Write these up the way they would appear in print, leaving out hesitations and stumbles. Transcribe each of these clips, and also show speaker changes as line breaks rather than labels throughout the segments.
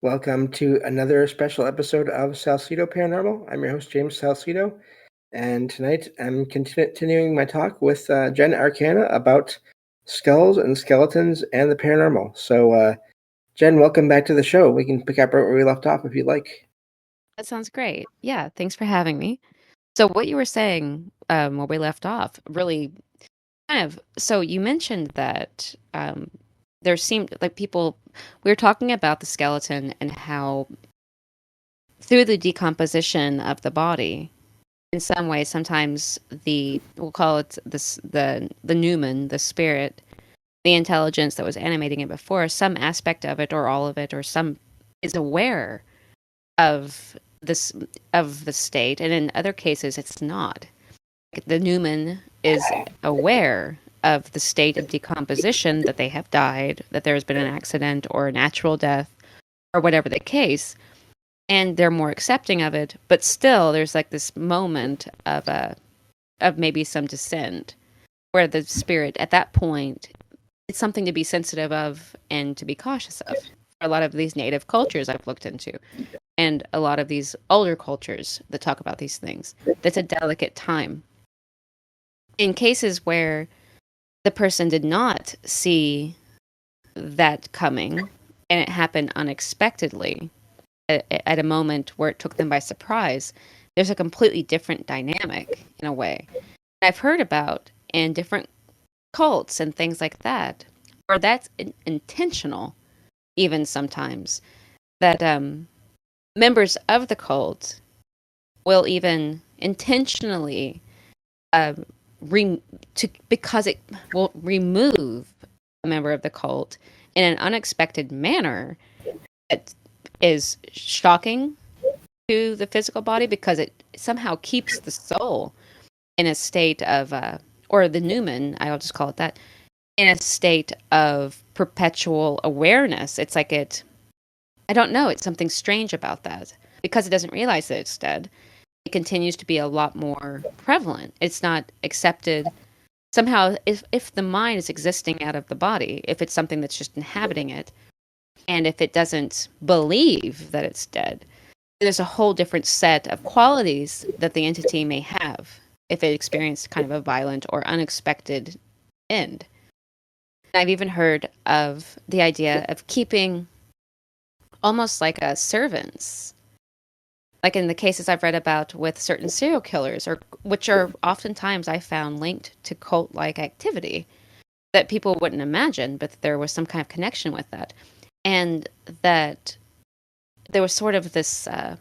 Welcome to another special episode of Salsidoparanormal. I'm your host, James Salsido, and tonight I'm continuing my talk with Jen Arcana about skulls and skeletons and the paranormal. So, Jen, welcome back to the show. We can pick up right where we left off if you'd like.
That sounds great. Yeah, thanks for having me. So what you were saying, where we left off, really so you mentioned that there seemed like we were talking about the skeleton and how through the decomposition of the body, in some ways, sometimes we'll call it the Newman, the spirit, the intelligence that was animating it before, some aspect of it or all of it or some is aware of this of the state, and in other cases it's not. The Newman is aware of the state of decomposition, that they have died, that there has been an accident or a natural death or whatever the case, and they're more accepting of it, but still there's like this moment of maybe some dissent where the spirit at that point, it's something to be sensitive of and to be cautious of. For a lot of these native cultures I've looked into, and a lot of these older cultures that talk about these things, that's a delicate time. In cases where the person did not see that coming and it happened unexpectedly at a moment where it took them by surprise, there's a completely different dynamic in a way. I've heard about in different cults and things like that, where that's intentional, even sometimes, that members of the cult will even intentionally because it will remove a member of the cult in an unexpected manner that is shocking to the physical body, because it somehow keeps the soul in a state of or the Newman, I'll just call it that, in a state of perpetual awareness. It's like I don't know, it's something strange about that. Because it doesn't realize that it's dead, it continues to be a lot more prevalent. It's not accepted. Somehow, if the mind is existing out of the body, if it's something that's just inhabiting it, and if it doesn't believe that it's dead, there's a whole different set of qualities that the entity may have if it experienced kind of a violent or unexpected end. I've even heard of the idea of keeping almost like a servants, like in the cases I've read about with certain serial killers, or which are oftentimes I found linked to cult-like activity that people wouldn't imagine, but there was some kind of connection with that, and that there was sort of this a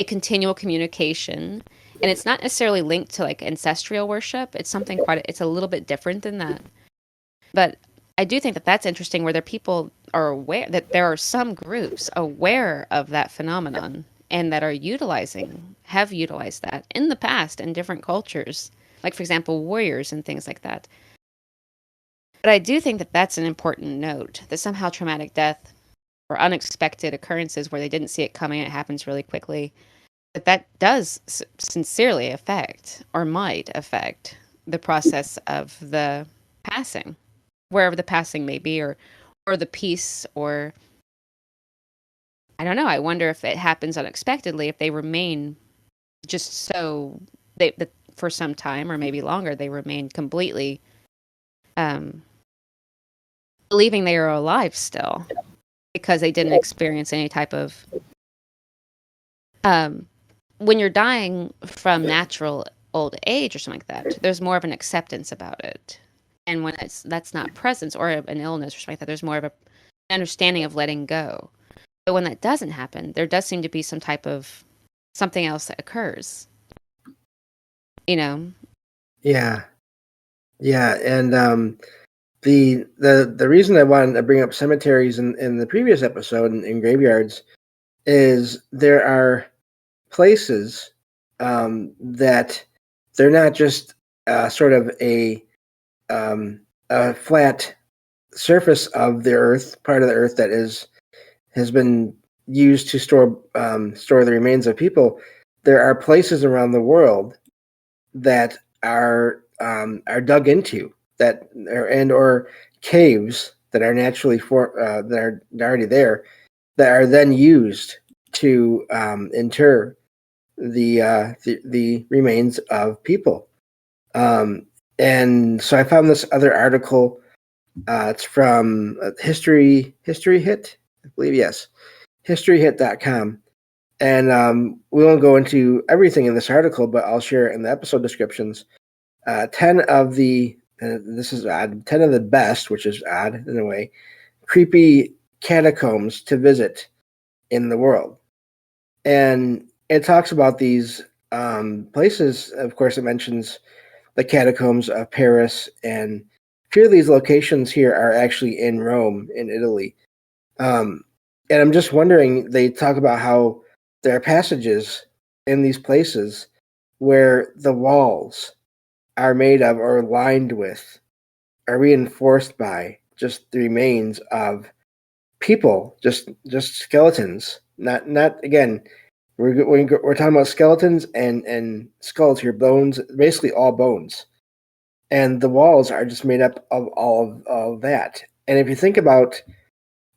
continual communication, and it's not necessarily linked to like ancestral worship. It's something it's a little bit different than that, but I do think that that's interesting, where people are aware that there are some groups aware of that phenomenon and that have utilized that in the past in different cultures, like, for example, warriors and things like that. But I do think that that's an important note, that somehow traumatic death or unexpected occurrences where they didn't see it coming, it happens really quickly, that does sincerely affect, or might affect, the process of the passing, wherever the passing may be, or the peace, or I don't know. I wonder if it happens unexpectedly, if they remain just so that for some time or maybe longer they remain completely um, believing they are alive still, because they didn't experience any type of when you're dying from natural old age or something like that, there's more of an acceptance about it. And when that's not presence, or an illness or something like that, there's more of an understanding of letting go. But when that doesn't happen, there does seem to be some type of something else that occurs. You know?
Yeah, yeah, and the reason I wanted to bring up cemeteries in the previous episode and graveyards is there are places that they're not just sort of a flat surface of the earth, part of the earth that has been used to store the remains of people. There are places around the world that are dug into, that or caves that are naturally that are already there, that are then used to inter the remains of people. And so I found this other article. It's from History Hit, I believe. Yes, historyhit.com. And we won't go into everything in this article, but I'll share it in the episode descriptions. 10 of the, this is odd, 10 of the best, which is odd in a way, creepy catacombs to visit in the world. And it talks about these places. Of course, it mentions the catacombs of Paris, and a few of these locations here are actually in Rome, in Italy. And I'm just wondering, they talk about how there are passages in these places where the walls are made of or lined with, are reinforced by just the remains of people, just skeletons. Not again. We're talking about skeletons and skulls here, bones, basically all bones, and the walls are just made up of all of that. And if you think about,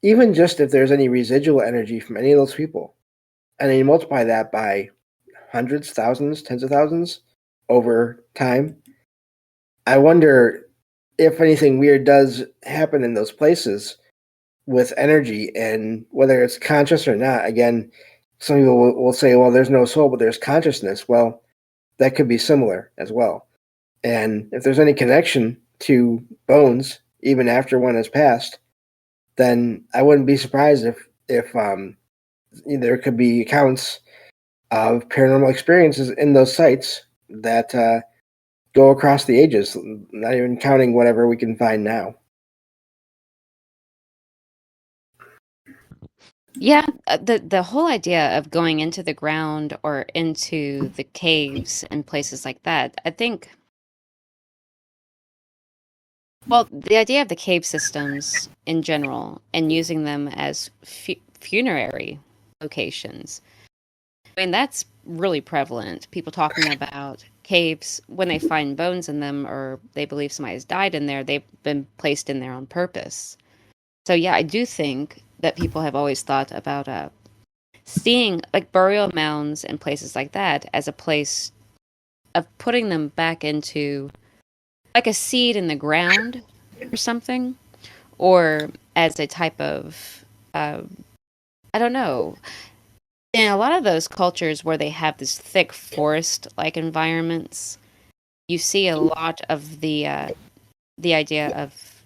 even just if there's any residual energy from any of those people, and then you multiply that by hundreds, thousands, tens of thousands over time, I wonder if anything weird does happen in those places with energy, and whether it's conscious or not. Again, some people will say, well, there's no soul, but there's consciousness. Well, that could be similar as well. And if there's any connection to bones, even after one has passed, then I wouldn't be surprised if there could be accounts of paranormal experiences in those sites that go across the ages, not even counting whatever we can find now.
Yeah, the whole idea of going into the ground or into the caves and places like that, I think, well, the idea of the cave systems in general and using them as funerary locations, I mean, that's really prevalent. People talking about caves when they find bones in them or they believe somebody has died in there, they've been placed in there on purpose. So yeah, I do think that people have always thought about seeing like burial mounds and places like that as a place of putting them back into like a seed in the ground or something, or as a type of uh, I don't know. In a lot of those cultures where they have this thick forest-like environments, you see a lot of the idea of,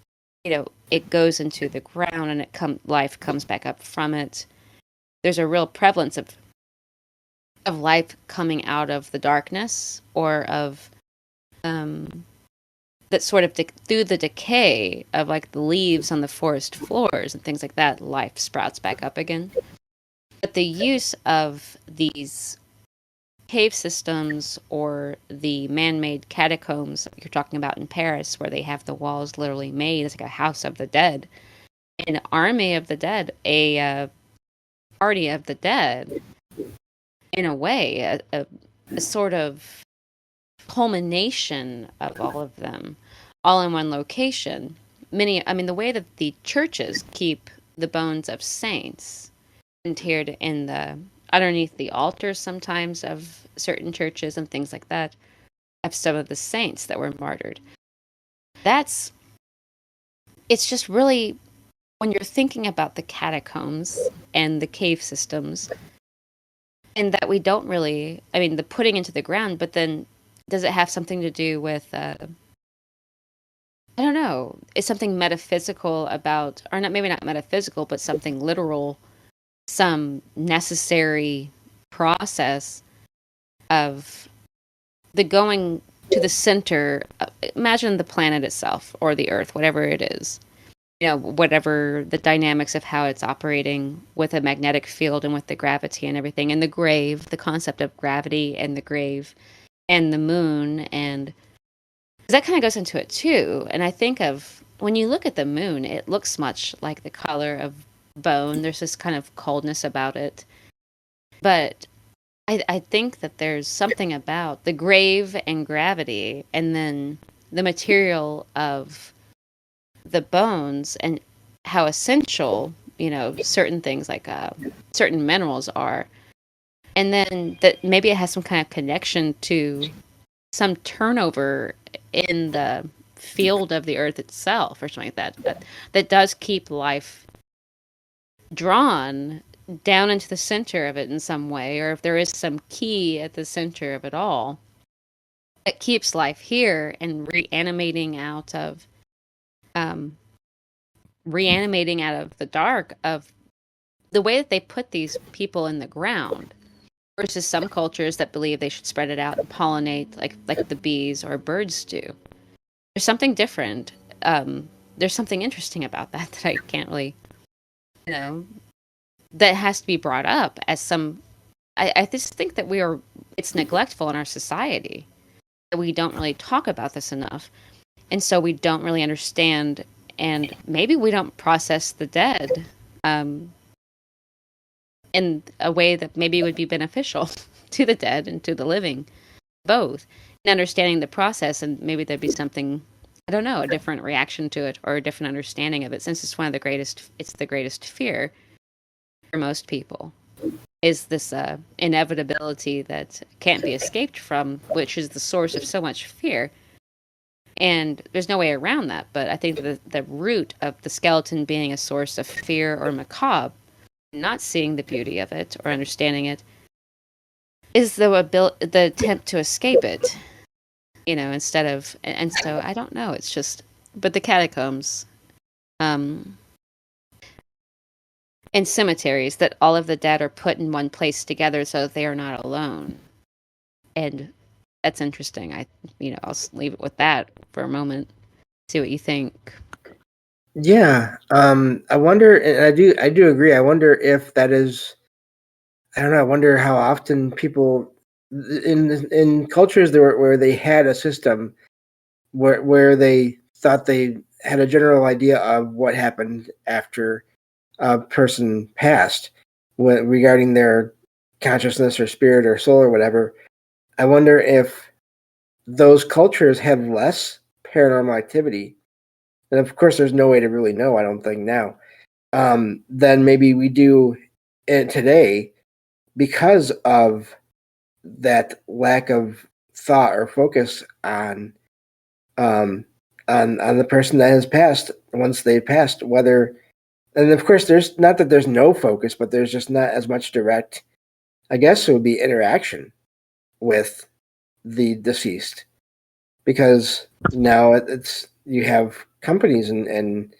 it goes into the ground and life comes back up from it. There's a real prevalence of life coming out of the darkness, or of um that sort of through the decay of like the leaves on the forest floors and things like that, life sprouts back up again. But the use of these cave systems or the man-made catacombs that you're talking about in Paris, where they have the walls literally made as like a house of the dead, an army of the dead, a party of the dead, in a way, a sort of culmination of all of them, all in one location. I mean, the way that the churches keep the bones of saints interred in underneath the altars sometimes of certain churches and things like that, of some of the saints that were martyred. It's just really, when you're thinking about the catacombs and the cave systems, and that we don't really, I mean, the putting into the ground, but then does it have something to do with, I don't know, is something metaphysical about, or not, maybe not metaphysical, but something literal, some necessary process of the going to the center. Imagine the planet itself or the earth, whatever it is, whatever the dynamics of how it's operating with a magnetic field and with the gravity and everything, and the grave, the concept of gravity and the grave and the moon. And that kind of goes into it too. And I think of, when you look at the moon, it looks much like the color of bone. There's this kind of coldness about it. But I think that there's something about the grave and gravity, and then the material of the bones, and how essential, certain things like certain minerals are. And then that maybe it has some kind of connection to some turnover in the field of the earth itself or something like that does keep life drawn down into the center of it in some way, or if there is some key at the center of it all that keeps life here and um, reanimating out of the dark of the way that they put these people in the ground versus some cultures that believe they should spread it out and pollinate like the bees or birds do. There's something different. There's something interesting about that that I can't really, you know, that has to be brought up as some. I just think that it's neglectful in our society that we don't really talk about this enough. And so we don't really understand, and maybe we don't process the dead um, in a way that maybe would be beneficial to the dead and to the living, both. And understanding the process, and maybe there'd be something, I don't know, a different reaction to it or a different understanding of it, since it's the greatest fear for most people. Is this inevitability that can't be escaped from, which is the source of so much fear. And there's no way around that. But I think the root of the skeleton being a source of fear or macabre, not seeing the beauty of it or understanding it, is the attempt to escape it, instead of. And so I don't know. It's just, but the catacombs, and cemeteries, that all of the dead are put in one place together so that they are not alone. And that's interesting. I'll leave it with that for a moment. See what you think.
Yeah. I wonder, and I do agree. I wonder if that is, I don't know. I wonder how often people in cultures where they had a system where they thought they had a general idea of what happened after a person passed, regarding their consciousness or spirit or soul or whatever. I wonder if those cultures had less paranormal activity. And of course, there's no way to really know, I don't think, now, than maybe we do today, because of that lack of thought or focus um, on the person that has passed once they've passed. Whether, and of course, there's not that there's no focus, but there's just not as much direct, I guess it would be, interaction with the deceased, because now it's you have companies and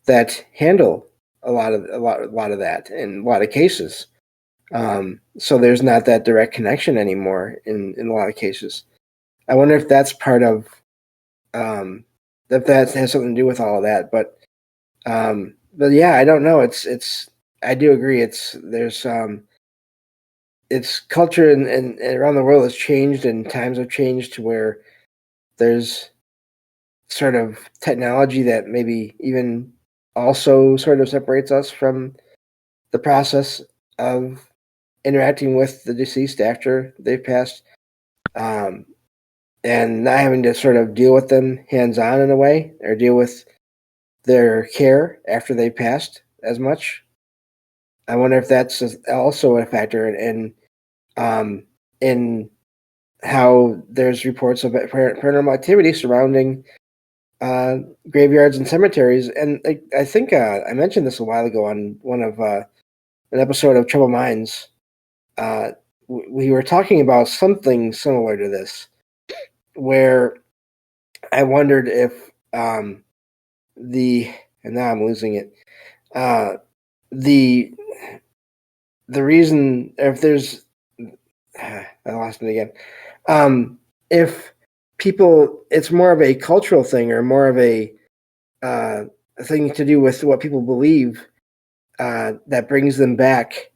that handle a lot of that in a lot of cases. So there's not that direct connection anymore in a lot of cases. I wonder if that's part of, that has something to do with all of that. But yeah, I don't know. It's I do agree. It's culture and around the world has changed, and times have changed to where there's sort of technology that maybe even also sort of separates us from the process of interacting with the deceased after they've passed, um, and not having to sort of deal with them hands on in a way, or deal with their care after they passed as much. I wonder if that's also a factor in how there's reports of paranormal activity surrounding graveyards and cemeteries. And I think I mentioned this a while ago on an episode of Troubled Minds. We were talking about something similar to this, where I wondered if the and now I'm losing it. The the reason, if there's I lost it again. If people, it's more of a cultural thing, or more of a thing to do with what people believe, that brings them back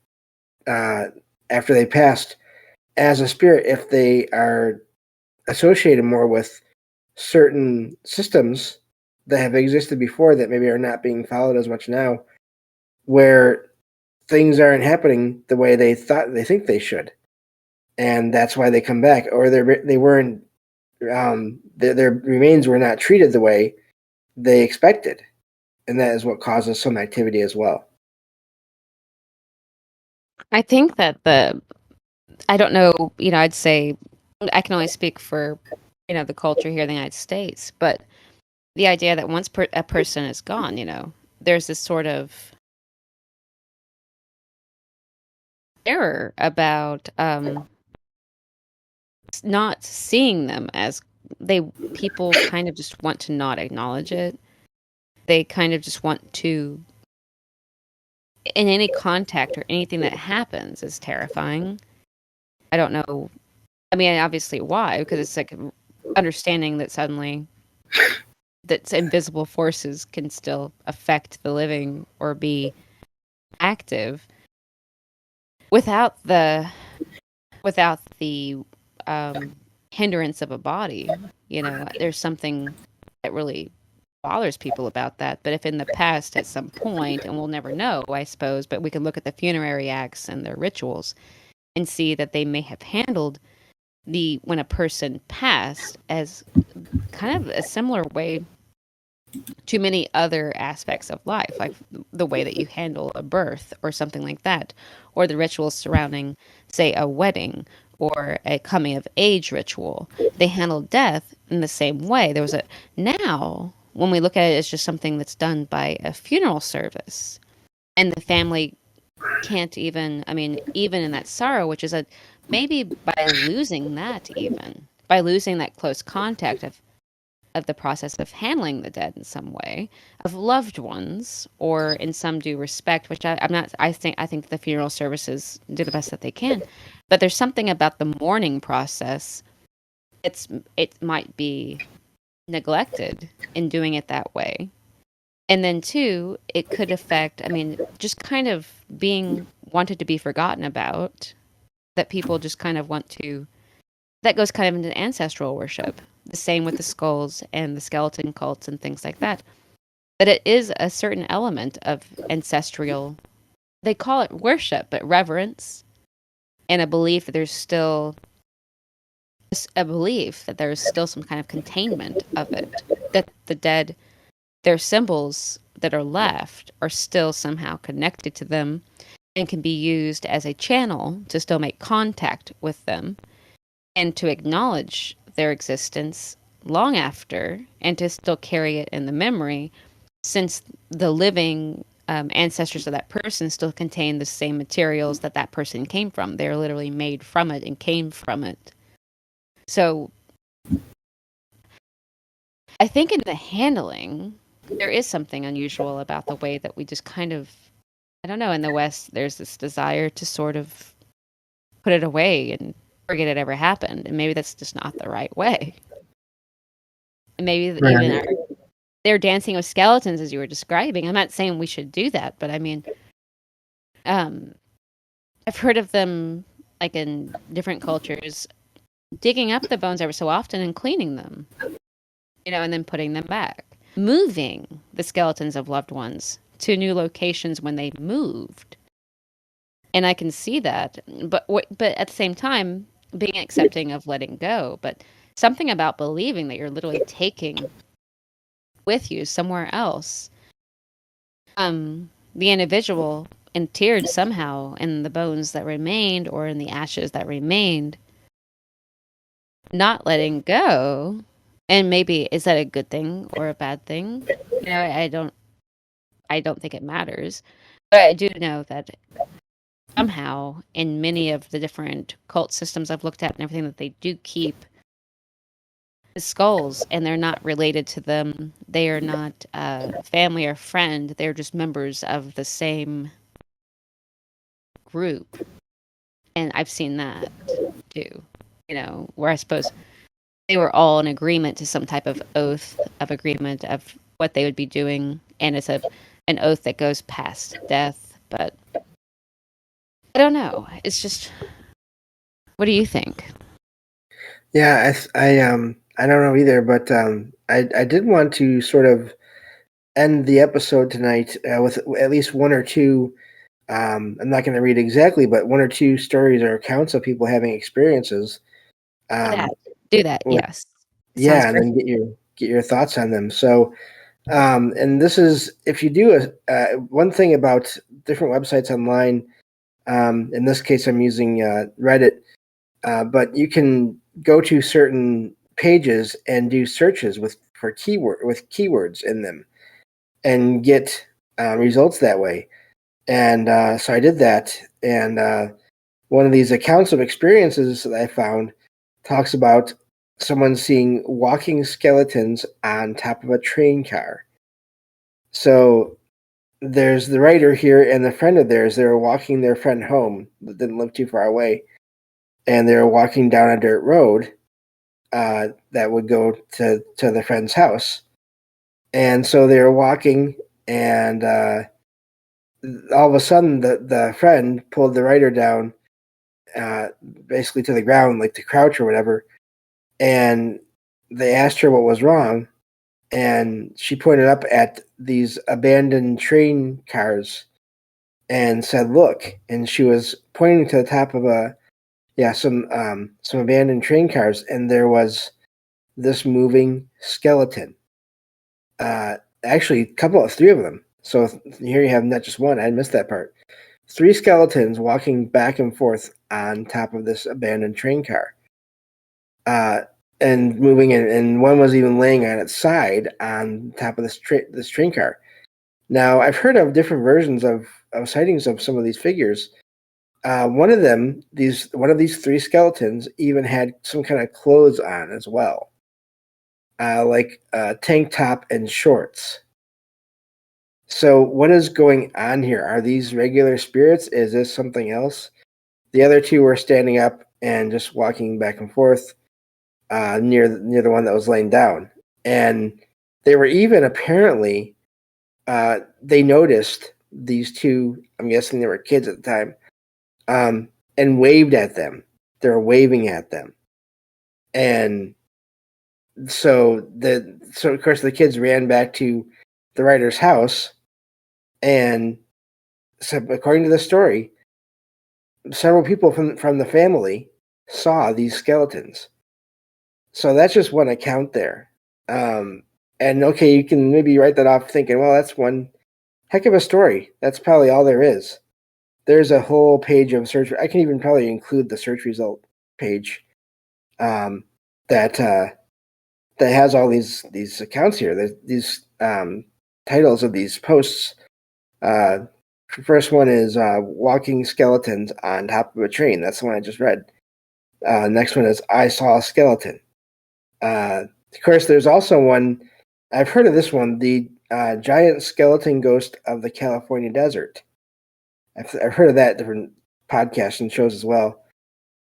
after they passed as a spirit, if they are associated more with certain systems that have existed before that maybe are not being followed as much now, where things aren't happening the way they think they should, and that's why they come back, or they weren't, their remains were not treated the way they expected, and that is what causes some activity as well.
I think that I don't know, I'd say I can only speak for, the culture here in the United States, but the idea that once a person is gone, there's this sort of error about not seeing them as people kind of just want to not acknowledge it. They kind of just want to, in any contact or anything that happens is terrifying. I don't know. I mean, obviously why, because it's like understanding that suddenly that invisible forces can still affect the living or be active without the hindrance of a body. There's something that really bothers people about that. But if in the past at some point, and we'll never know, I suppose, but we can look at the funerary acts and their rituals and see that they may have handled when a person passed as kind of a similar way to many other aspects of life, like the way that you handle a birth or something like that, or the rituals surrounding, say, a wedding or a coming of age ritual. They handled death in the same way. Now, when we look at it as just something that's done by a funeral service, and the family can't even, I mean, even in that sorrow, which is maybe by losing that close contact of the process of handling the dead in some way, of loved ones, or in some due respect, which I'm not. I think the funeral services do the best that they can, but there's something about the mourning process. It might be neglected in doing it that way, and then two, it could affect. I mean, just kind of being wanted to be forgotten about. That people just kind of want to. That goes kind of into ancestral worship. The same with the skulls and the skeleton cults and things like that. But it is a certain element of ancestral, they call it worship, but reverence and a belief that there's still some kind of containment of it. That the dead, their symbols that are left are still somehow connected to them and can be used as a channel to still make contact with them and to acknowledge their existence long after and to still carry it in the memory, since the living ancestors of that person still contain the same materials that person came from. They're literally made from it and came from it. So I think in the handling, there is something unusual about the way that we just kind of, I don't know, in the West, there's this desire to sort of put it away and forget it ever happened. And maybe that's just not the right way. And maybe even they're dancing with skeletons, as you were describing. I'm not saying we should do that, but I mean, I've heard of them, like in different cultures, digging up the bones ever so often and cleaning them, and then putting them back. Moving the skeletons of loved ones to new locations when they moved. And I can see that. But at the same time, being accepting of letting go. But something about believing that you're literally taking with you somewhere else. The individual interred somehow in the bones that remained or in the ashes that remained, not letting go. And maybe is that a good thing or a bad thing? I don't think it matters. But I do know that somehow in many of the different cult systems I've looked at and everything, that they do keep the skulls, and they're not related to them. They are not family or friend. They're just members of the same group. And I've seen that too, where I suppose they were all in agreement to some type of oath of agreement of what they would be doing. And it's an oath that goes past death. But I don't know. It's just, what do you think?
Yeah, I don't know either, but I did want to sort of end the episode tonight with at least one or two. I'm not going to read exactly, but one or two stories or accounts of people having experiences.
Do that. Yes.
Yeah,
Sounds
and
perfect.
then get your thoughts on them. So And this is if you do one thing about different websites online. In this case, I'm using Reddit, but you can go to certain pages and do searches with keywords in them and get results that way. And so I did that, and one of these accounts of experiences that I found talks about someone seeing walking skeletons on top of a train car. So there's the writer here and the friend of theirs. They were walking their friend home that didn't live too far away, and they were walking down a dirt road that would go to the friend's house. And so they were walking, and all of a sudden, the friend pulled the writer down, basically to the ground, like to crouch or whatever. And they asked her what was wrong, and she pointed up at these abandoned train cars and said, "Look." And she was pointing to the top of some abandoned train cars, and there was this moving skeleton. Actually, three of them. So here you have not just one. I missed that part. 3 skeletons walking back and forth on top of this abandoned train car, and moving. And one was even laying on its side on top of this train car. Now, I've heard of different versions of sightings of some of these figures. One of these 3 skeletons even had some kind of clothes on as well, like a tank top and shorts. So what is going on here? Are these regular spirits? Is this something else? The other 2 were standing up and just walking back and forth near the one that was laying down. And they were even apparently, they noticed these 2, I'm guessing they were kids at the time, and waved at them. They were waving at them. And so of course the kids ran back to the writer's house, and so according to the story, several people from the family saw these skeletons. So that's just one account there. And okay, you can maybe write that off thinking, well, that's one heck of a story. That's probably all there is. There's a whole page of search. I can even probably include the search result page that has all these accounts here. These titles of these posts. First one is walking skeletons on top of a train. That's the one I just read. Next one is I saw a skeleton. Of course, there's also one. I've heard of this one, the giant skeleton ghost of the California desert. I've heard of that different podcasts and shows as well.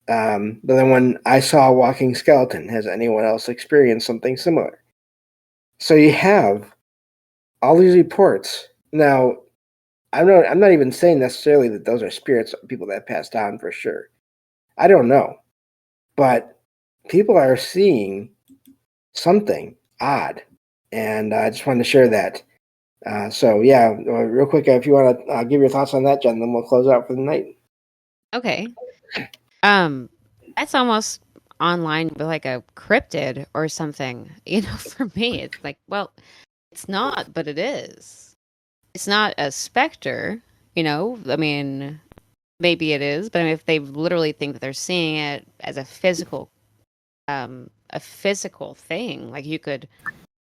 The other one, I saw a walking skeleton. Has anyone else experienced something similar? So you have all these reports. Now, I'm not even saying necessarily that those are spirits of people that passed on for sure. I don't know. But people are seeing something odd. And I just wanted to share that. So yeah, real quick, if you want to give your thoughts on that, Jen, then we'll close out for the night.
Okay. That's almost online with like a cryptid or something. For me, it's like, well, it's not, but it is. It's not a specter, I mean, maybe it is, but I mean, if they literally think that they're seeing it as a physical thing, like you could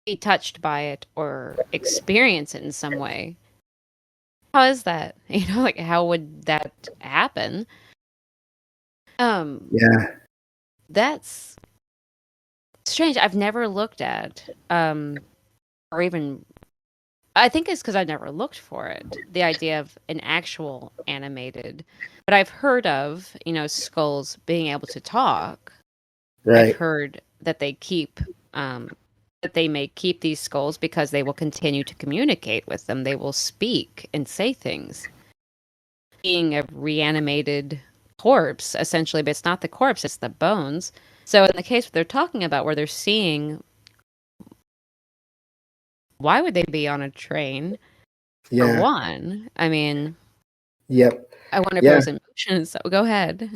be touched by it or experience it in some way. How is that? Like how would that happen?
Yeah.
That's strange. I've never looked at, or even, I think it's because I've never looked for it. The idea of an actual animated, but I've heard of, skulls being able to talk. I've
Right.
heard that that they may keep these skulls because they will continue to communicate with them. They will speak and say things. Being a reanimated corpse, essentially, but it's not the corpse, it's the bones. So in the case they're talking about where they're seeing, why would they be on a train? For
Yeah.
one, I mean,
Yep.
I wonder if it
Yeah.
was emotion. So go ahead.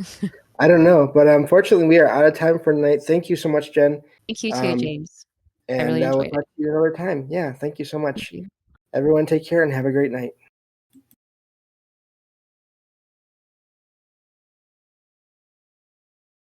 I don't know, but unfortunately, we are out of time for tonight. Thank you so much, Jen.
Thank you too,
Um,
James. I
And
really
we'll
enjoyed
talk
it.
to you another time. Yeah, thank you so
Thank
much.
you.
Everyone, take care and have a great night.